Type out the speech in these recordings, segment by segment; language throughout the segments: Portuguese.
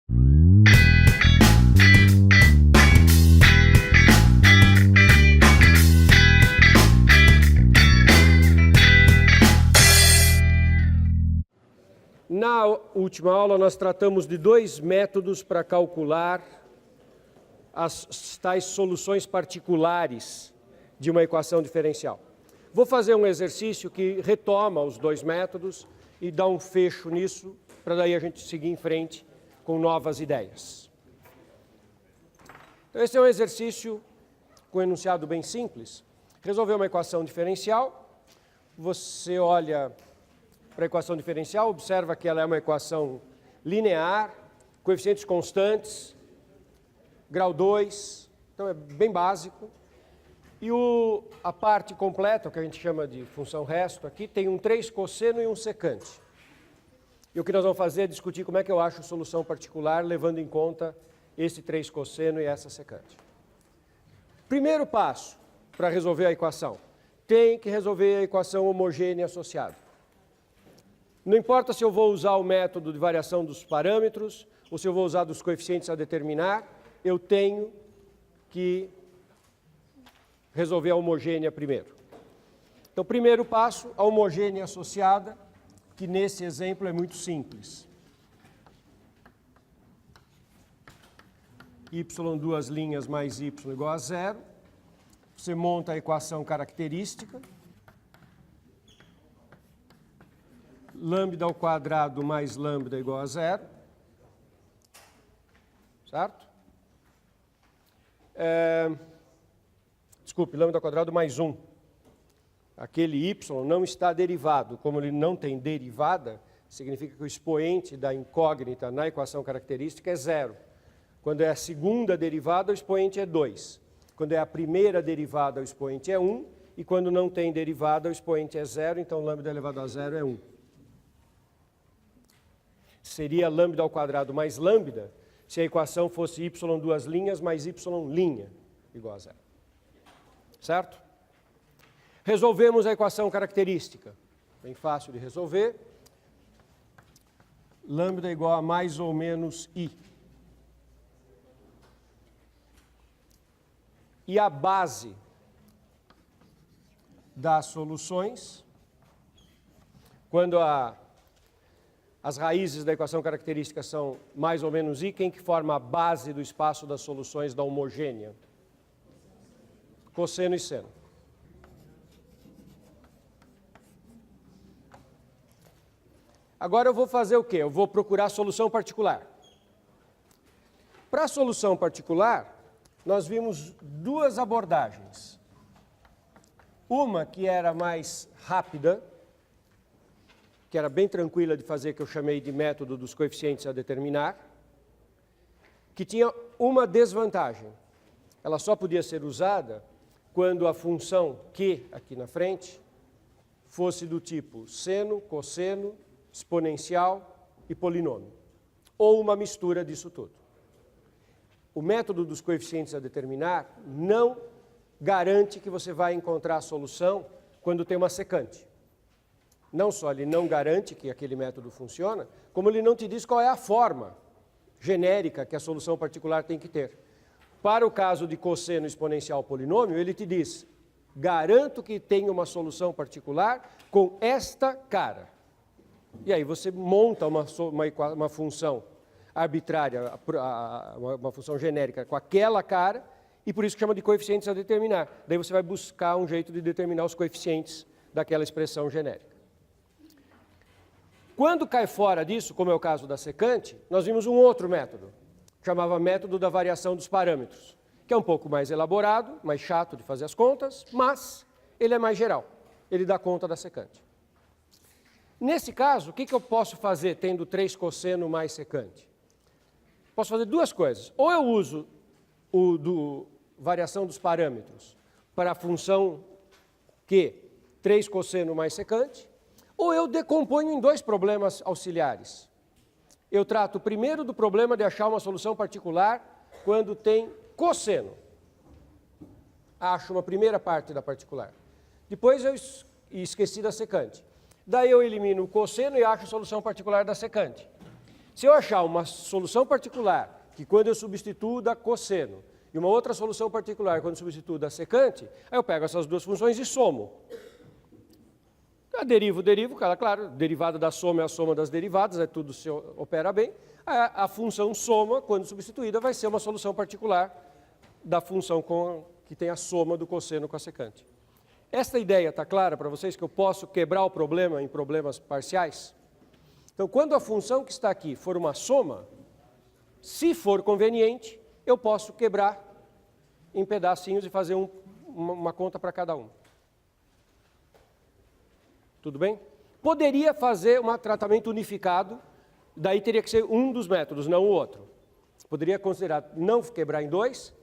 Na última aula, nós tratamos de dois métodos para calcular as tais soluções particulares de uma equação diferencial. Vou fazer um exercício que retoma os dois métodos e dá um fecho nisso, para daí a gente seguir em frente com novas ideias. Então, esse é um exercício com um enunciado bem simples. Resolver uma equação diferencial, você olha para a equação diferencial, observa que ela é uma equação linear, coeficientes constantes, grau 2, então é bem básico. E a parte completa, o que a gente chama de função resto aqui, tem um 3 cosseno e um secante. E o que nós vamos fazer é discutir como é que eu acho solução particular, levando em conta esse 3 cosseno e essa secante. Primeiro passo para resolver a equação, tem que resolver a equação homogênea associada. Não importa se eu vou usar o método de variação dos parâmetros ou se eu vou usar dos coeficientes a determinar, eu tenho que resolver a homogênea primeiro. Então, primeiro passo, a homogênea associada, que nesse exemplo é muito simples. Y duas linhas mais y igual a zero. Você monta a equação característica. Lambda ao quadrado mais lambda igual a zero. Certo? Desculpe, lambda ao quadrado mais 1. Aquele y não está derivado. Como ele não tem derivada, significa que o expoente da incógnita na equação característica é zero. Quando é a segunda derivada, o expoente é 2. Quando é a primeira derivada, o expoente é 1. E quando não tem derivada, o expoente é zero. Então, lambda elevado a zero é 1. Seria lambda ao quadrado mais lambda se a equação fosse y duas linhas mais y linha igual a zero. Certo? Resolvemos a equação característica. Bem fácil de resolver. Lambda igual a mais ou menos i. E a base das soluções, quando as raízes da equação característica são mais ou menos i, quem que forma a base do espaço das soluções da homogênea? Cosseno e seno. Agora eu vou fazer o quê? Eu vou procurar a solução particular. Para a solução particular, nós vimos duas abordagens. Uma que era mais rápida, que era bem tranquila de fazer, que eu chamei de método dos coeficientes a determinar, que tinha uma desvantagem. Ela só podia ser usada quando a função Q, aqui na frente, fosse do tipo seno, cosseno, exponencial e polinômio, ou uma mistura disso tudo. O método dos coeficientes a determinar não garante que você vai encontrar a solução quando tem uma secante. Não só ele não garante que aquele método funciona, como ele não te diz qual é a forma genérica que a solução particular tem que ter. Para o caso de cosseno exponencial polinômio, ele te diz, garanto que tenha uma solução particular com esta cara. E aí você monta uma função arbitrária, uma função genérica com aquela cara, e por isso que chama de coeficientes a determinar. Daí você vai buscar um jeito de determinar os coeficientes daquela expressão genérica. Quando cai fora disso, como é o caso da secante, nós vimos um outro método, que chamava método da variação dos parâmetros, que é um pouco mais elaborado, mais chato de fazer as contas, mas ele é mais geral, ele dá conta da secante. Nesse caso, o que eu posso fazer tendo 3 cosseno mais secante? Posso fazer duas coisas. Ou eu uso variação dos parâmetros para a função Q, 3 cosseno mais secante, ou eu decomponho em dois problemas auxiliares. Eu trato primeiro do problema de achar uma solução particular quando tem cosseno. Acho uma primeira parte da particular. Depois eu esqueci da secante. Daí eu elimino o cosseno e acho a solução particular da secante. Se eu achar uma solução particular, que quando eu substituo dá cosseno, e uma outra solução particular, quando eu substituo dá secante, aí eu pego essas duas funções e somo. Derivo, claro, derivada da soma é a soma das derivadas, tudo se opera bem. A função soma, quando substituída, vai ser uma solução particular da função que tem a soma do cosseno com a secante. Esta ideia está clara para vocês, que eu posso quebrar o problema em problemas parciais? Então, quando a função que está aqui for uma soma, se for conveniente, eu posso quebrar em pedacinhos e fazer uma conta para cada um. Tudo bem? Poderia fazer um tratamento unificado, daí teria que ser um dos métodos, não o outro. Poderia considerar não quebrar em dois,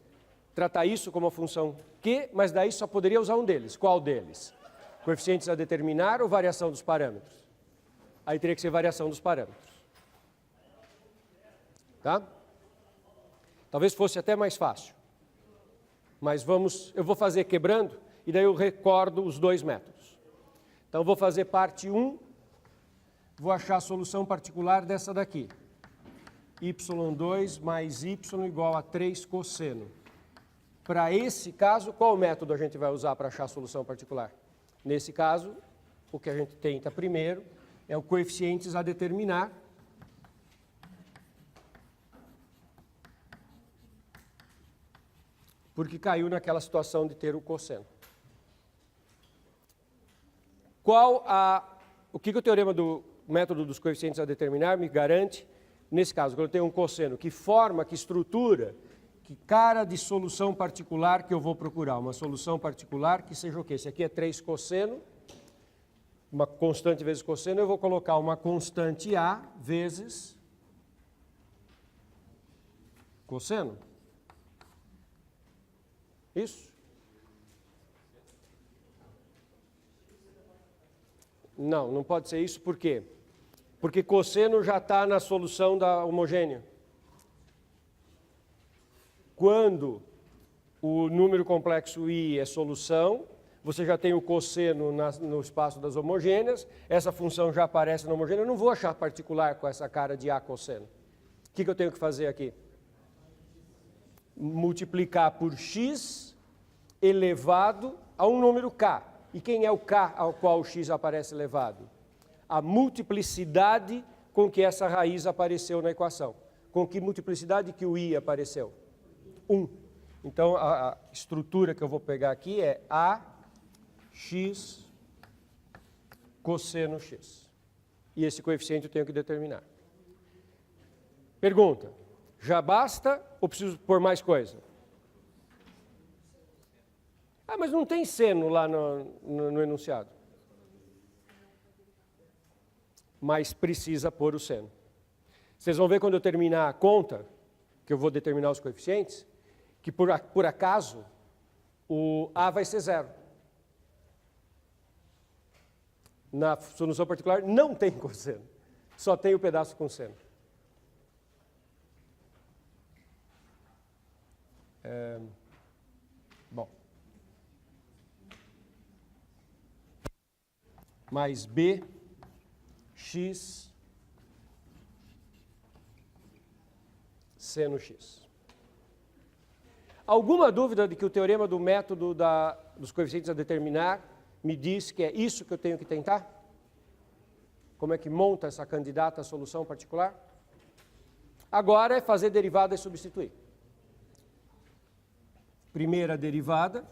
tratar isso como uma função Q, mas daí só poderia usar um deles. Qual deles? Coeficientes a determinar ou variação dos parâmetros? Aí teria que ser variação dos parâmetros. Tá? Talvez fosse até mais fácil. Mas eu vou fazer quebrando, e daí eu recordo os dois métodos. Então, vou fazer parte 1, vou achar a solução particular dessa daqui. y2 mais y igual a 3 cosseno. Para esse caso, qual método a gente vai usar para achar a solução particular? Nesse caso, o que a gente tenta primeiro é o coeficientes a determinar. Porque caiu naquela situação de ter o cosseno. O que o teorema do método dos coeficientes a determinar me garante? Nesse caso, quando eu tenho um cosseno que forma, que estrutura, que cara de solução particular que eu vou procurar? Uma solução particular que seja o quê? Esse aqui é 3 cosseno, uma constante vezes cosseno, eu vou colocar uma constante A vezes cosseno. Isso? Não pode ser isso, por quê? Porque cosseno já está na solução da homogênea. Quando o número complexo I é solução, você já tem o cosseno no espaço das homogêneas, essa função já aparece na homogênea, eu não vou achar particular com essa cara de A cosseno. O que eu tenho que fazer aqui? Multiplicar por x elevado a um número k. E quem é o k ao qual o x aparece elevado? A multiplicidade com que essa raiz apareceu na equação. Com que multiplicidade que o i apareceu? 1. Então, a estrutura que eu vou pegar aqui é ax cosseno x. E esse coeficiente eu tenho que determinar. Pergunta: já basta ou preciso pôr mais coisa? Mas não tem seno lá no enunciado. Mas precisa pôr o seno. Vocês vão ver quando eu terminar a conta, que eu vou determinar os coeficientes, que por acaso o A vai ser 0. Na solução particular não tem cosseno, só tem o pedaço com seno. Bom. Mais B, x, seno x. Alguma dúvida de que o teorema do método dos coeficientes a determinar me diz que é isso que eu tenho que tentar? Como é que monta essa candidata à solução particular? Agora é fazer derivada e substituir. Primeira derivada.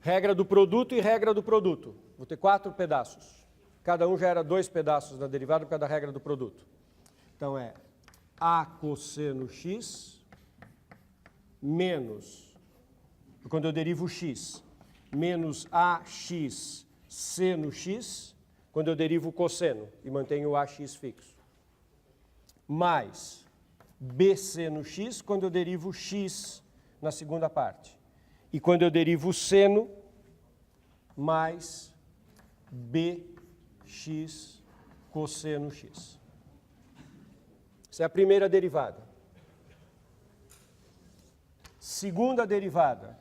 Regra do produto e regra do produto. Vou ter 4 pedaços. Cada um gera 2 pedaços na derivada por causa da regra do produto. Então é A cosseno x menos, quando eu derivo x, menos AX seno x, quando eu derivo o cosseno e mantenho o AX fixo. Mais B seno x, quando eu derivo x na segunda parte. E quando eu derivo o seno, mais bx cosseno x. Essa é a primeira derivada. Segunda derivada.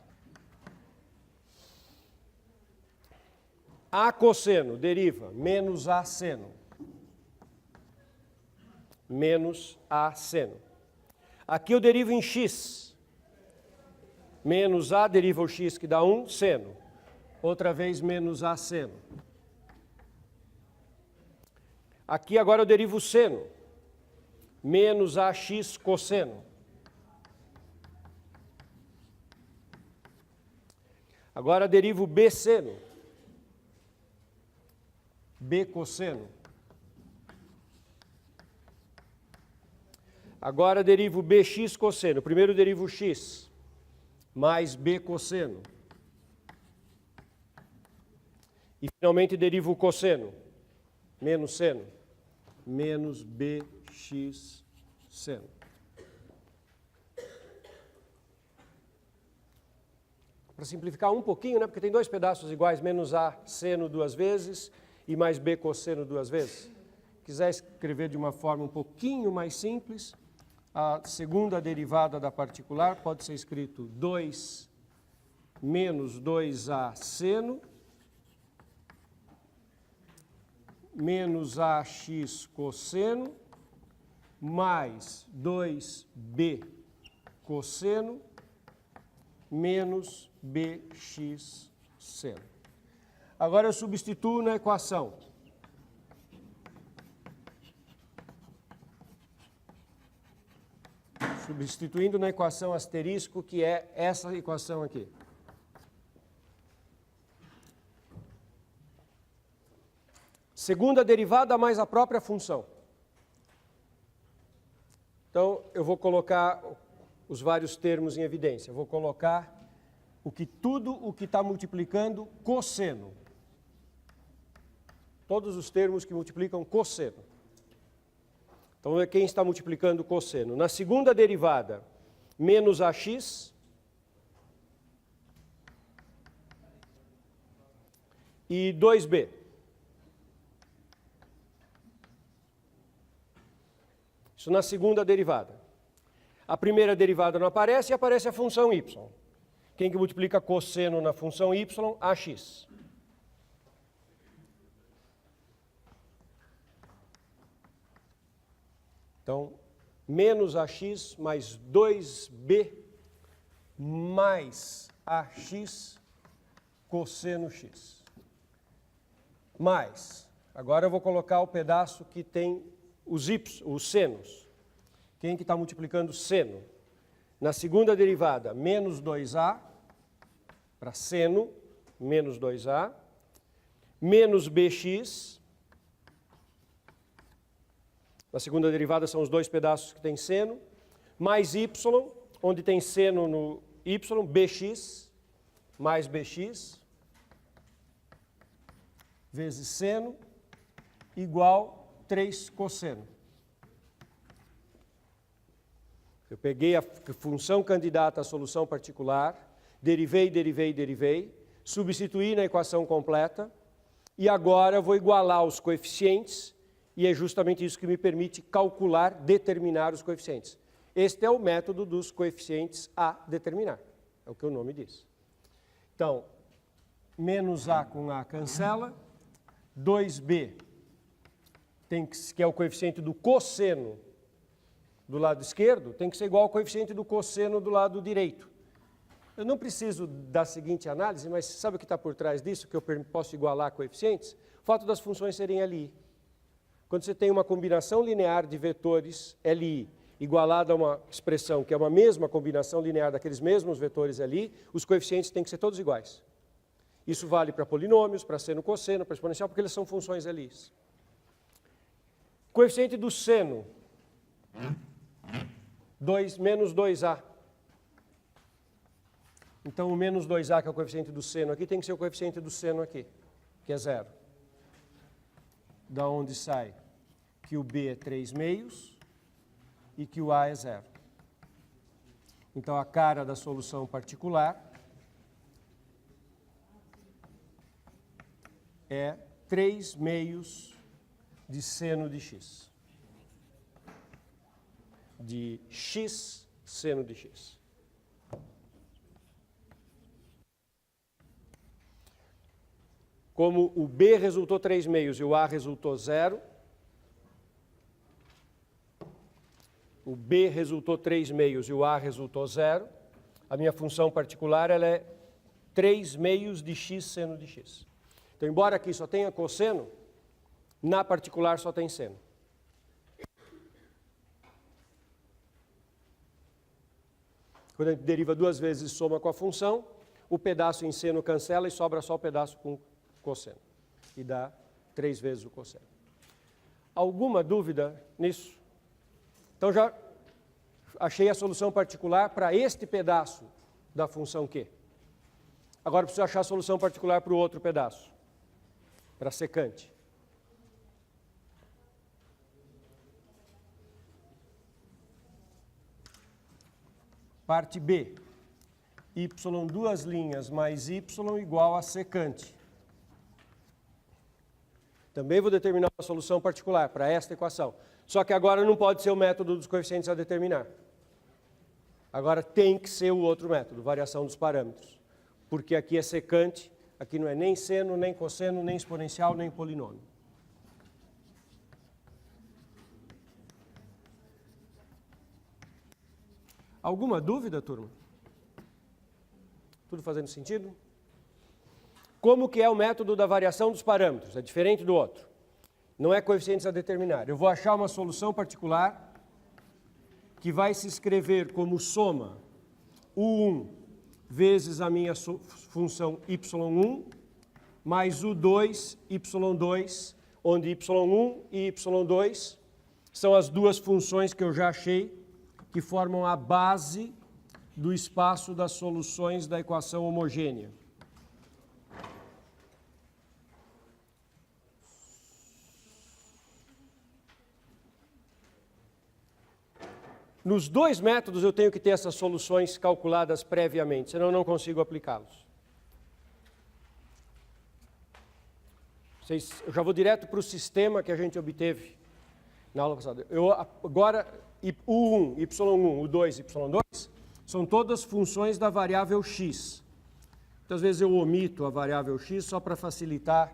A cosseno deriva menos A seno. menos A seno. Aqui eu derivo em x. Menos A deriva o x, que dá 1 seno. Outra vez menos A seno. Aqui agora eu derivo o seno. Menos AX cosseno. Agora derivo B seno. B cosseno. Agora derivo BX cosseno. Primeiro derivo x mais B cosseno. E finalmente derivo o cosseno. Menos seno. Menos BX seno. Para simplificar um pouquinho, né? Porque tem dois pedaços iguais, menos A seno duas vezes e mais B cosseno duas vezes. Quiser escrever de uma forma um pouquinho mais simples, a segunda derivada da particular pode ser escrito 2 menos 2A seno menos AX cosseno mais 2B cosseno menos BX seno. Agora eu substituo na equação. Substituindo na equação asterisco, que é essa equação aqui. Segunda derivada mais a própria função. Então, eu vou colocar os vários termos em evidência. Eu vou colocar tudo o que está multiplicando cosseno. Todos os termos que multiplicam cosseno. Então, quem está multiplicando cosseno? Na segunda derivada, menos AX e 2B. Isso na segunda derivada. A primeira derivada não aparece e aparece a função y. Quem que multiplica cosseno na função y? AX. Então, menos AX mais 2B mais AX cosseno x. Mais, agora eu vou colocar o pedaço que tem os senos. Quem que está multiplicando seno? Na segunda derivada, menos 2A, para seno, menos 2A, menos BX. Na segunda derivada são os dois pedaços que tem seno, mais y, onde tem seno no y, bx, mais bx, vezes seno, igual 3 cosseno. Eu peguei a função candidata à solução particular, derivei, substituí na equação completa, e agora eu vou igualar os coeficientes, e é justamente isso que me permite calcular, determinar os coeficientes. Este é o método dos coeficientes a determinar, é o que o nome diz. Então, menos A com A cancela, 2B, que é o coeficiente do cosseno do lado esquerdo, tem que ser igual ao coeficiente do cosseno do lado direito. Eu não preciso da seguinte análise, mas sabe o que está por trás disso, que eu posso igualar coeficientes? O fato das funções serem LI. Quando você tem uma combinação linear de vetores LI igualada a uma expressão que é uma mesma combinação linear daqueles mesmos vetores LI, os coeficientes têm que ser todos iguais. Isso vale para polinômios, para seno, cosseno, para exponencial, porque eles são funções LIs. Coeficiente do seno, menos 2A. Então, o menos 2A, que é o coeficiente do seno aqui, tem que ser o coeficiente do seno aqui, que é 0. Da onde sai que o B é 3 meios e que o A é 0. Então, a cara da solução particular é 3 meios de seno de x. De x seno de x. Como o B resultou 3 meios e o A resultou 0, o B resultou 3 meios e o A resultou 0, a minha função particular ela é 3 meios de x seno de x. Então, embora aqui só tenha cosseno, na particular só tem seno. Quando a gente deriva duas vezes e soma com a função, o pedaço em seno cancela e sobra só o pedaço com cosseno. E dá 3 vezes o cosseno. Alguma dúvida nisso? Então já achei a solução particular para este pedaço da função Q. Agora preciso achar a solução particular para o outro pedaço, para a secante. Parte B, y duas linhas mais y igual a secante. Também vou determinar uma solução particular para esta equação. Só que agora não pode ser o método dos coeficientes a determinar. Agora tem que ser o outro método, variação dos parâmetros. Porque aqui é secante, aqui não é nem seno, nem cosseno, nem exponencial, nem polinômio. Alguma dúvida, turma? Tudo fazendo sentido? Como que é o método da variação dos parâmetros? É diferente do outro. Não é coeficientes a determinar. Eu vou achar uma solução particular que vai se escrever como soma U1 vezes a minha função y1 mais U2, y2, onde y1 e y2 são as duas funções que eu já achei que formam a base do espaço das soluções da equação homogênea. Nos dois métodos eu tenho que ter essas soluções calculadas previamente, senão eu não consigo aplicá-los. Eu já vou direto para o sistema que a gente obteve na aula passada. Agora, U1, Y1, U2, Y2 são todas funções da variável x. Muitas vezes eu omito a variável x só para facilitar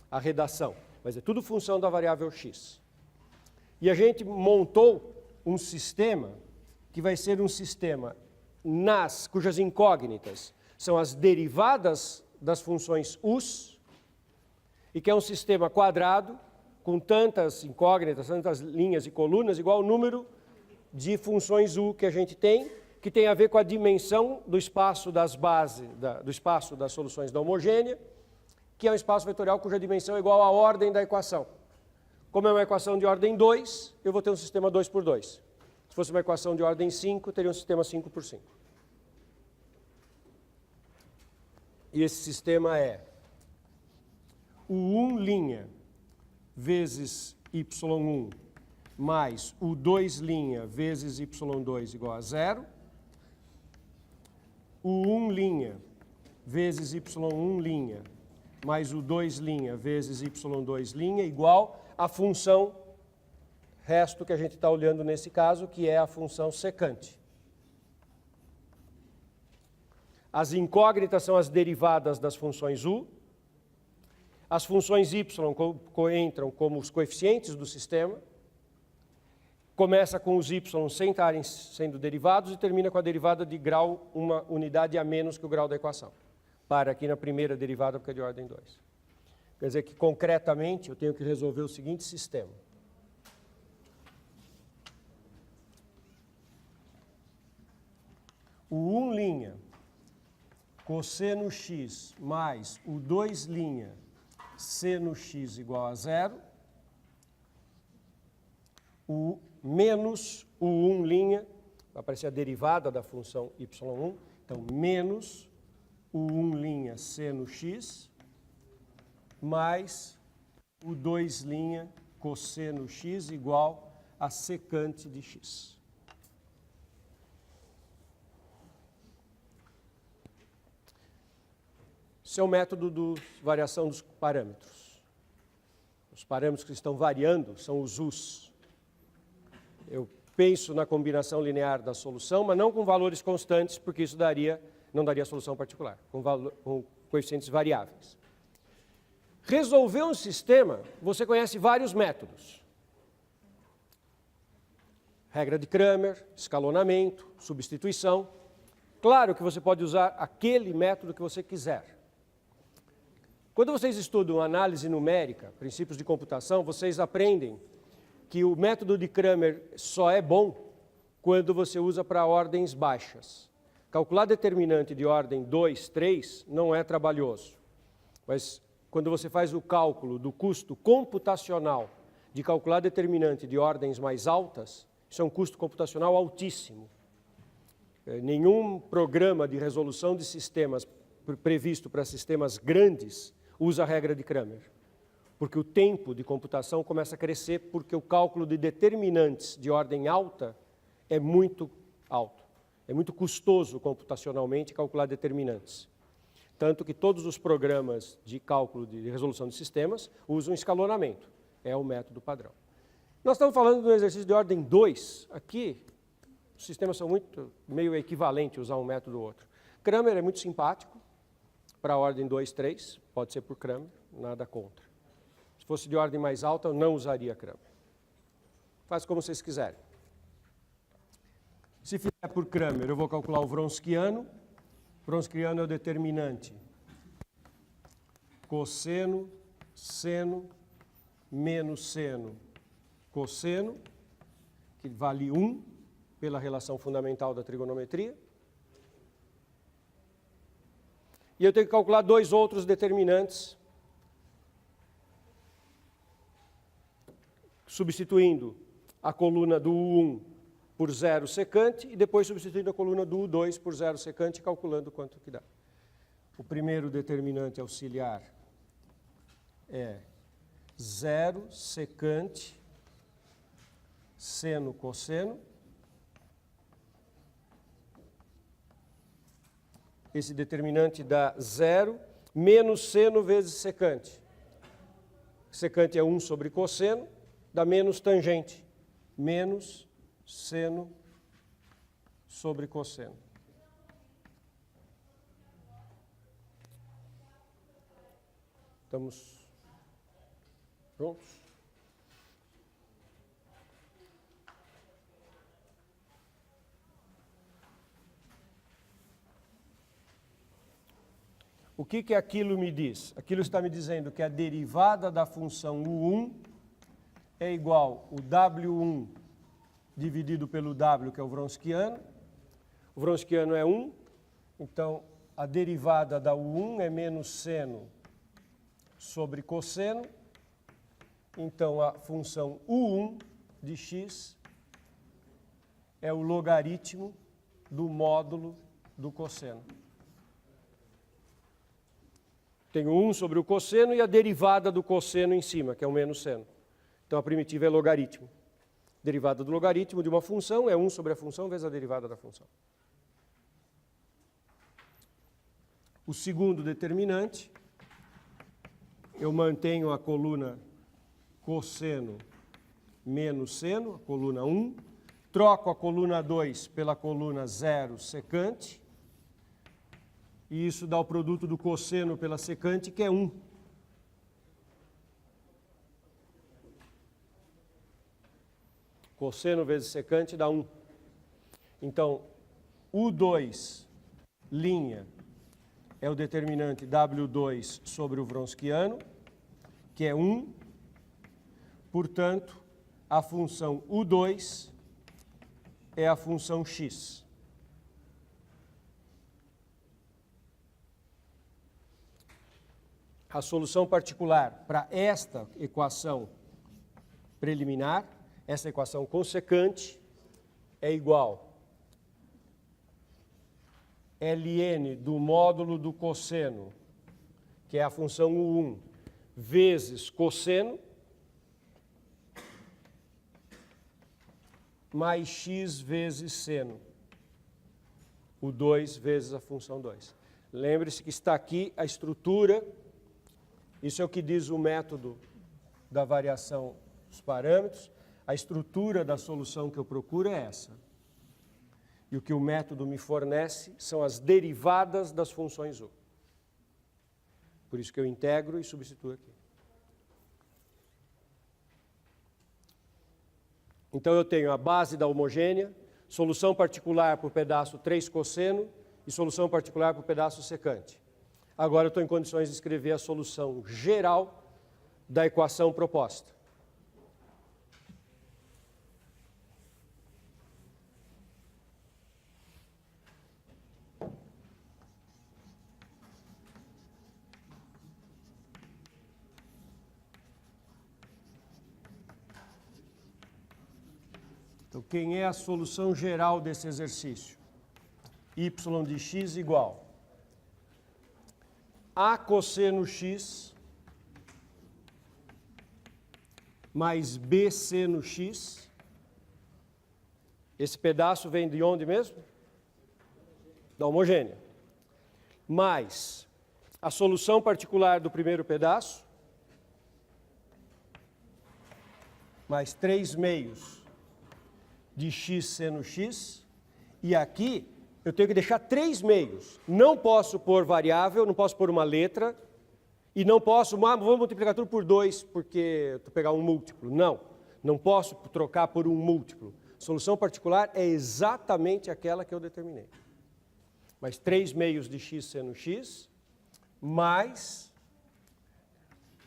a redação, mas é tudo função da variável x. E a gente montou um sistema que vai ser um sistema cujas incógnitas são as derivadas das funções us, e que é um sistema quadrado com tantas incógnitas, tantas linhas e colunas, igual ao número de funções u que a gente tem, que tem a ver com a dimensão do espaço das bases, do espaço das soluções da homogênea, que é um espaço vetorial cuja dimensão é igual à ordem da equação. Como é uma equação de ordem 2, eu vou ter um sistema 2 por 2. Se fosse uma equação de ordem 5, teria um sistema 5 por 5. E esse sistema é U1' vezes y1 mais U2' vezes y2 igual a 0. U1' vezes y1' mais U2' vezes y2' igual a função resto que a gente está olhando nesse caso, que é a função secante. As incógnitas são as derivadas das funções u. As funções y entram como os coeficientes do sistema. Começa com os y sem estarem sendo derivados e termina com a derivada de grau, uma unidade a menos que o grau da equação. Para aqui na primeira derivada, porque é de ordem 2. Quer dizer que, concretamente, eu tenho que resolver o seguinte sistema. O 1' cosseno x mais o 2' seno x igual a 0, o menos o 1', vai aparecer a derivada da função y1, então menos o 1' seno x mais o 2' cosseno x igual a secante de x. Esse é o método de variação dos parâmetros. Os parâmetros que estão variando são os us. Eu penso na combinação linear da solução, mas não com valores constantes, porque isso não daria solução particular, com coeficientes variáveis. Resolver um sistema, você conhece vários métodos. Regra de Cramer, escalonamento, substituição. Claro que você pode usar aquele método que você quiser. Quando vocês estudam análise numérica, princípios de computação, vocês aprendem que o método de Cramer só é bom quando você usa para ordens baixas. Calcular determinante de ordem 2, 3 não é trabalhoso, mas quando você faz o cálculo do custo computacional de calcular determinante de ordens mais altas, isso é um custo computacional altíssimo. Nenhum programa de resolução de sistemas previsto para sistemas grandes usa a regra de Cramer, porque o tempo de computação começa a crescer porque o cálculo de determinantes de ordem alta é muito alto. É muito custoso computacionalmente calcular determinantes. Tanto que todos os programas de cálculo de resolução de sistemas usam escalonamento. É o método padrão. Nós estamos falando de um exercício de ordem 2. Aqui, os sistemas são meio equivalentes usar um método ou outro. Cramer é muito simpático para a ordem 2, 3. Pode ser por Cramer, nada contra. Se fosse de ordem mais alta, eu não usaria Cramer. Faz como vocês quiserem. Se fizer por Cramer, eu vou calcular o Wronskiano. Wronskiano é o determinante cosseno, seno, menos seno, cosseno, que vale 1 pela relação fundamental da trigonometria. E eu tenho que calcular dois outros determinantes, substituindo a coluna do U1 por zero secante e depois substituindo a coluna do U2 por zero secante e calculando quanto que dá. O primeiro determinante auxiliar é zero secante seno cosseno. Esse determinante dá zero menos seno vezes secante. Secante é 1 sobre cosseno, dá menos tangente. Menos seno sobre cosseno. Estamos prontos? O que aquilo me diz? Aquilo está me dizendo que a derivada da função U1 é igual o W1 dividido pelo W, que é o Wronskiano. O Wronskiano é 1, então a derivada da U1 é menos seno sobre cosseno. Então a função U1 de x é o logaritmo do módulo do cosseno. Tenho 1 sobre o cosseno e a derivada do cosseno em cima, que é o menos seno. Então a primitiva é logaritmo. Derivada do logaritmo de uma função é 1 sobre a função vezes a derivada da função. O segundo determinante, eu mantenho a coluna cosseno menos seno, a coluna 1, troco a coluna 2 pela coluna zero secante, e isso dá o produto do cosseno pela secante, que é 1. Cosseno vezes secante dá 1. Então, U2, linha, é o determinante W2 sobre o Wronskiano, que é 1. Portanto, a função U2 é a função x. A solução particular para esta equação preliminar, essa equação consecante, é igual ln do módulo do cosseno, que é a função U1, vezes cosseno, mais x vezes seno, o 2 vezes a função 2. Lembre-se que está aqui a estrutura, isso é o que diz o método da variação dos parâmetros, a estrutura da solução que eu procuro é essa. E o que o método me fornece são as derivadas das funções U. Por isso que eu integro e substituo aqui. Então eu tenho a base da homogênea, solução particular para o pedaço 3 cosseno e solução particular para o pedaço secante. Agora eu estou em condições de escrever a solução geral da equação proposta. Então, quem é a solução geral desse exercício? Y de x igual a cosseno x mais b seno x. Esse pedaço vem de onde mesmo? Da homogênea. Mais a solução particular do primeiro pedaço, mais 3/2 de x seno x. E aqui eu tenho que deixar 3/2. Não posso pôr variável, não posso pôr uma letra. E não posso, vou multiplicar tudo por 2, porque eu vou pegar um múltiplo. Não, não posso trocar por um múltiplo. Solução particular é exatamente aquela que eu determinei. Mas 3/2 de x seno x, mais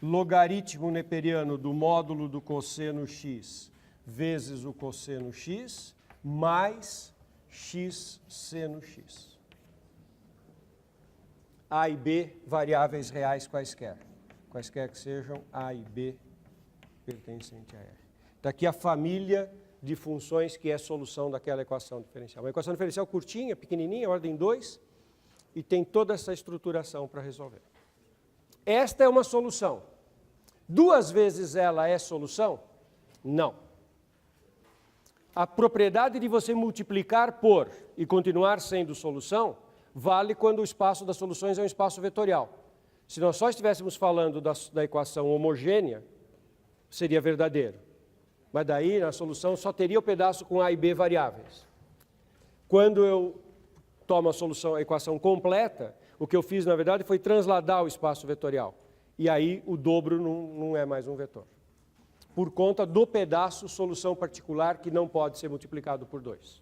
logaritmo neperiano do módulo do cosseno x vezes o cosseno x, mais x seno x. A e B, variáveis reais quaisquer. Quaisquer que sejam, A e B pertencente a R. Está aqui a família de funções que é a solução daquela equação diferencial. Uma equação diferencial curtinha, pequenininha, ordem 2, e tem toda essa estruturação para resolver. Esta é uma solução. 2 vezes ela é solução? Não. A propriedade de você multiplicar por e continuar sendo solução vale quando o espaço das soluções é um espaço vetorial. Se nós só estivéssemos falando da equação homogênea, seria verdadeiro. Mas daí, na solução, só teria o pedaço com A e B variáveis. Quando eu tomo a equação completa, o que eu fiz, na verdade, foi transladar o espaço vetorial. E aí, o dobro não é mais um vetor. Por conta do pedaço solução particular que não pode ser multiplicado por 2.